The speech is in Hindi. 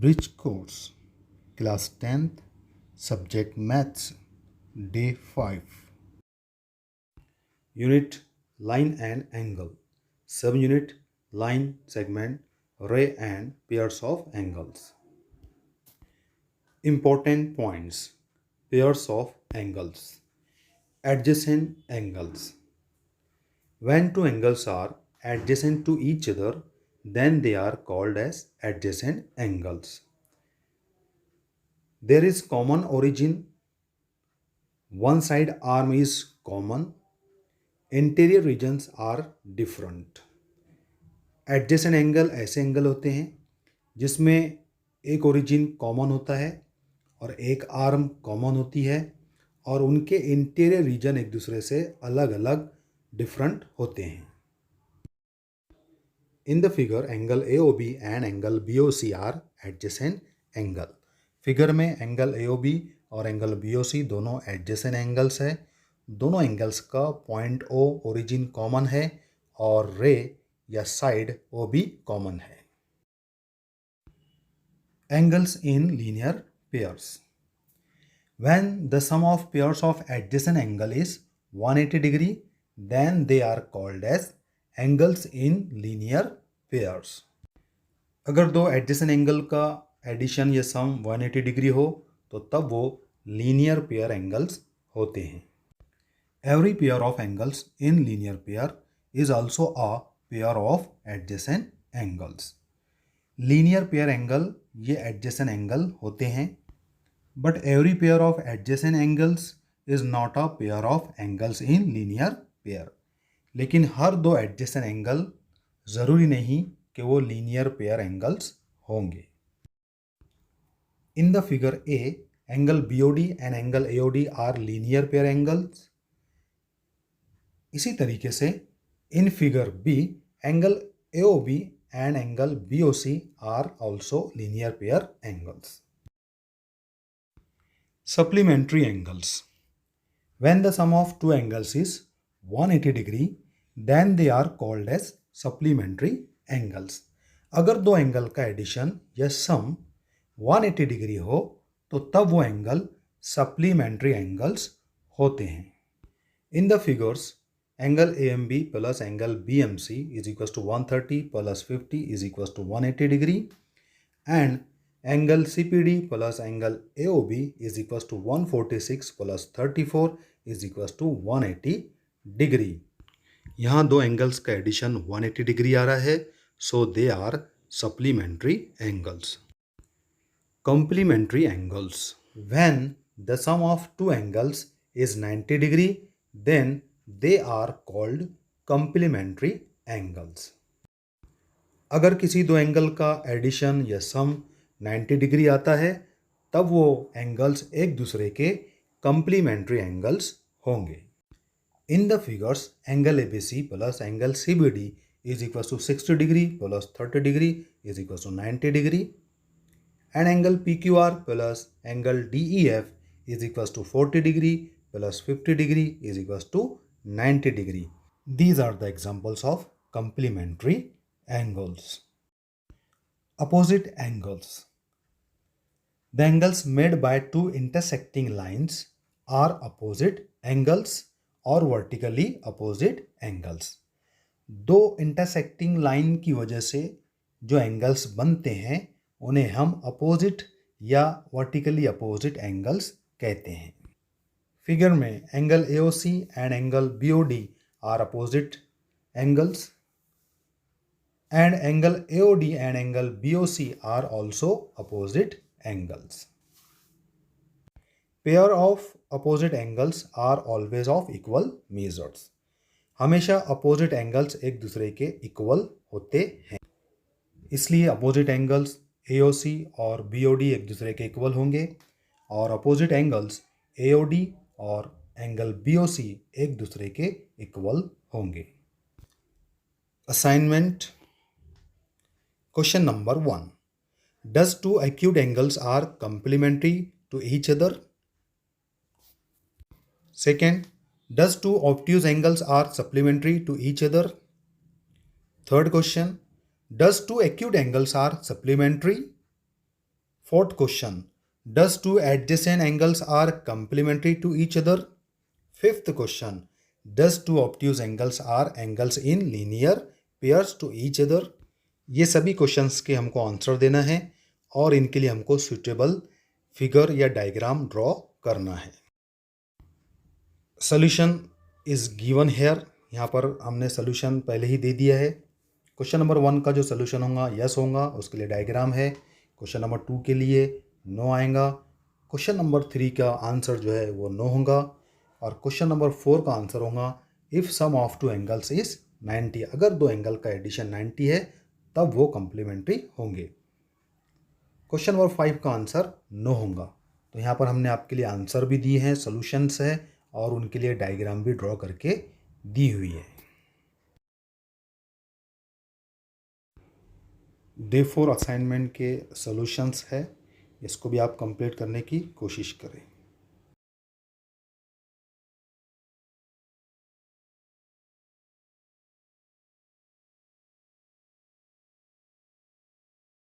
Bridge course, class 10th, subject maths, day 5. Unit line and angle, subunit line, segment, ray and pairs of angles. Important points: pairs of angles, adjacent angles. When two angles are adjacent to each other, then they are called as adjacent angles. There is common origin. One side arm is common. Interior regions are different. Adjacent angle ऐसे एंगल होते हैं जिसमें एक ओरिजिन कॉमन होता है और एक आर्म कॉमन होती है और उनके इंटीरियर रीजन एक दूसरे से अलग अलग डिफरेंट होते हैं. In the figure angle AOB and angle BOC are adjacent angle. Figure में एंगल AOB और एंगल BOC दोनों एडजेसेंट एंगल्स है. दोनों एंगल्स का पॉइंट O ओरिजिन कॉमन है और रे या साइड OB कॉमन है. Angles in linear pairs. When the sum of pairs of adjacent angle is 180 degree, then they are called as angles in linear pairs. अगर दो एडजेसेंट एंगल का एडिशन या सम 180 डिग्री हो तो तब वो लीनियर पेयर एंगल्स होते हैं. Every pair of angles in linear pair is also a pair of adjacent angles. Linear pair angle ये एडजेसेंट एंगल होते हैं. But every pair of adjacent angles is not a pair of angles in linear pair. लेकिन हर दो एडजेसेंट एंगल ज़रूरी नहीं कि वो लीनियर पेयर एंगल्स होंगे. In the figure A, angle BOD and angle AOD are linear pair angles. इसी तरीके से in figure B, angle AOB and angle BOC are also linear pair angles. Supplementary angles. When the sum of two angles is 180 degree, then they are called as supplementary angles. अगर दो एंगल का एडिशन या सम 180 डिग्री हो तो तब वो एंगल सप्लीमेंट्री एंगल्स होते हैं. In the figures angle AMB plus angle BMC is equal to 130 plus 50 is equal to 180 degree and angle CPD plus angle AOB is equal to 146 plus 34 is equal to 180 degree. यहाँ दो एंगल्स का एडिशन 180 डिग्री आ रहा है, so they are supplementary angles. Complementary angles. When the sum of two angles is 90 degree, then they are called complementary angles. अगर किसी दो एंगल का एडिशन या सम 90 डिग्री आता है तब वो एंगल्स एक दूसरे के complementary एंगल्स होंगे. In the figures, angle ABC plus angle CBD is equal to 60 degree plus 30 degree is equal to 90 degree. And angle PQR plus angle DEF is equals to 40 degree plus 50 degree is equals to 90 degree. These are the examples of complementary angles. Opposite angles. The angles made by two intersecting lines are opposite angles or vertically opposite angles. दो intersecting line की वजह से जो angles बनते हैं उन्हें हम अपोजिट या वर्टिकली अपोजिट एंगल्स कहते हैं. फिगर में angle AOC and angle BOD are opposite angles and angle AOD and angle BOC are also opposite angles. Pair of opposite angles are always of equal measures. हमेशा अपोजिट एंगल्स एक दूसरे के इक्वल होते हैं, इसलिए अपोजिट एंगल्स AOC और BOD एक दूसरे के इक्वल होंगे और अपोजिट एंगल्स AOD और एंगल BOC एक दूसरे के इक्वल होंगे. Assignment. Question number 1. Does two acute angles are complementary to each other? Second, does two obtuse angles are supplementary to each other? Third question, does two acute angles are supplementary? Fourth question, does two adjacent angles are complementary to each other? Fifth question, does two obtuse angles are angles in linear pairs to each other? ये सभी क्वेश्चंस के हमको आंसर देना है और इनके लिए हमको सुटेबल फिगर या डायग्राम ड्रॉ करना है। सोल्यूशन इज गिवन हेयर, यहाँ पर हमने सोल्यूशन पहले ही दे दिया है। क्वेश्चन नंबर 1 का जो सोल्यूशन होगा यस होगा, उसके लिए डायग्राम है। क्वेश्चन नंबर 2 के लिए नो आएगा। क्वेश्चन नंबर 3 का आंसर जो है वो नो होगा और क्वेश्चन नंबर 4 का आंसर होगा if sum of two angles is 90, अगर दो एंगल का एडिशन 90 है तब वो कॉम्प्लीमेंट्री होंगे। क्वेश्चन नंबर 5 का आंसर नो होगा। तो यहाँ पर हमने आपके लिए आंसर भी दिए हैं, सोल्यूशंस है और उनके लिए डायग्राम भी ड्रॉ करके दी हुई है। डे 4 असाइनमेंट के सॉल्यूशंस है, इसको भी आप कंप्लीट करने की कोशिश करें।